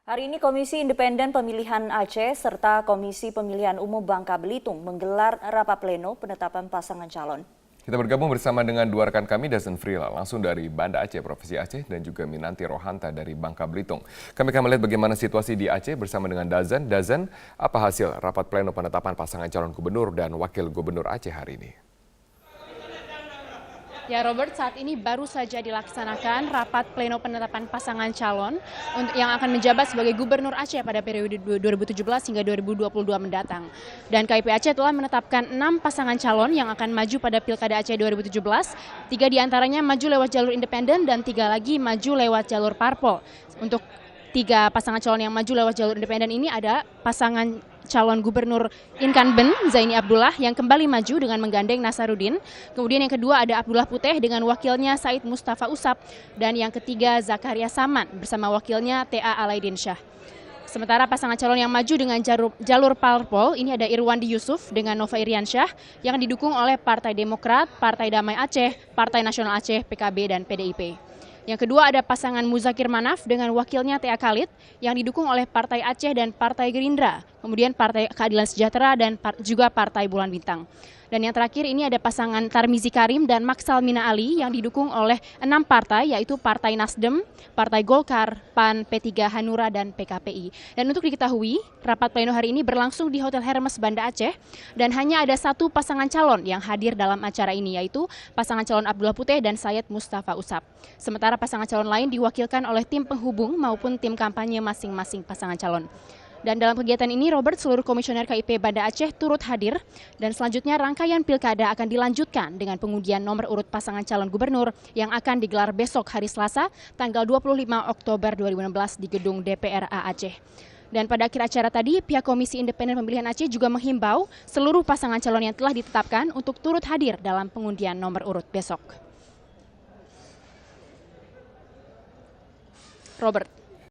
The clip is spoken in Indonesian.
Hari ini Komisi Independen Pemilihan Aceh serta Komisi Pemilihan Umum Bangka Belitung menggelar rapat pleno penetapan pasangan calon. Kita bergabung bersama dengan dua rekan kami, Dazen Frila, langsung dari Banda Aceh, Provinsi Aceh, dan juga Minanti Rohanta dari Bangka Belitung. Kami akan melihat bagaimana situasi di Aceh bersama dengan Dazen. Dazen, apa hasil rapat pleno penetapan pasangan calon gubernur dan wakil gubernur Aceh hari ini? Ya Robert, saat ini baru saja dilaksanakan rapat pleno penetapan pasangan calon yang akan menjabat sebagai gubernur Aceh pada periode 2017 hingga 2022 mendatang. Dan KIP Aceh telah menetapkan 6 pasangan calon yang akan maju pada Pilkada Aceh 2017. 3 diantaranya maju lewat jalur independen dan 3 lagi maju lewat jalur parpol. Untuk 3 pasangan calon yang maju lewat jalur independen ini ada pasangan calon gubernur incumbent Zaini Abdullah yang kembali maju dengan menggandeng Nasaruddin. Kemudian yang kedua ada Abdullah Puteh dengan wakilnya Said Mustafa Usap. Dan yang ketiga Zakaria Saman bersama wakilnya T.A. Alaidin Syah. Sementara pasangan calon yang maju dengan jalur parpol ini ada Irwandi Yusuf dengan Nova Iriansyah yang didukung oleh Partai Demokrat, Partai Damai Aceh, Partai Nasional Aceh, PKB, dan PDIP. Yang kedua ada pasangan Muzakir Manaf dengan wakilnya T.A. Khalid yang didukung oleh Partai Aceh dan Partai Gerindra, kemudian Partai Keadilan Sejahtera dan juga Partai Bulan Bintang. Dan yang terakhir ini ada pasangan Tarmizi Karim dan Maksal Mina Ali yang didukung oleh 6 partai yaitu Partai Nasdem, Partai Golkar, PAN, P3 Hanura, dan PKPI. Dan untuk diketahui, rapat pleno hari ini berlangsung di Hotel Hermes Banda Aceh dan hanya ada 1 pasangan calon yang hadir dalam acara ini yaitu pasangan calon Abdullah Puteh dan Said Mustafa Usap. Sementara pasangan calon lain diwakilkan oleh tim penghubung maupun tim kampanye masing-masing pasangan calon. Dan dalam kegiatan ini, Robert, seluruh komisioner KIP Banda Aceh turut hadir. Dan selanjutnya rangkaian pilkada akan dilanjutkan dengan pengundian nomor urut pasangan calon gubernur yang akan digelar besok hari Selasa, tanggal 25 Oktober 2016 di gedung DPRA Aceh. Dan pada akhir acara tadi, pihak Komisi Independen Pemilihan Aceh juga menghimbau seluruh pasangan calon yang telah ditetapkan untuk turut hadir dalam pengundian nomor urut besok. Robert.